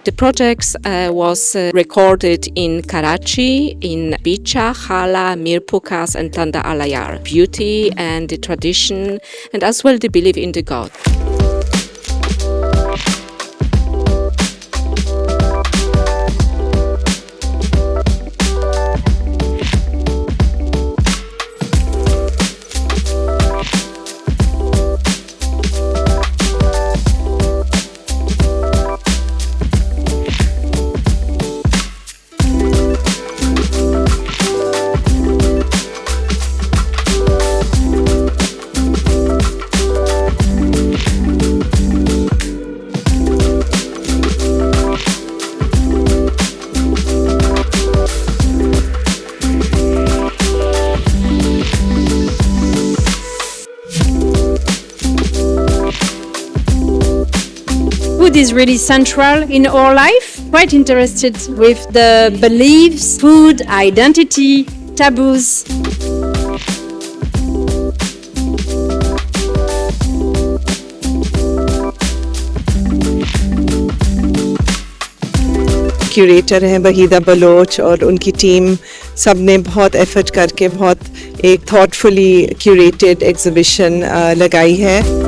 The project was recorded in Karachi, in Bicha, Hala, Mirpukas and Tanda Alayar. Beauty and the tradition and as well the belief in the God. Food is really central in our life. Quite interested with the beliefs, food, identity, taboos. Curator हैं Waheeda Bloch और उनकी team सब ने बहुत effort करके बहुत एक thoughtfully curated exhibition लगाई है.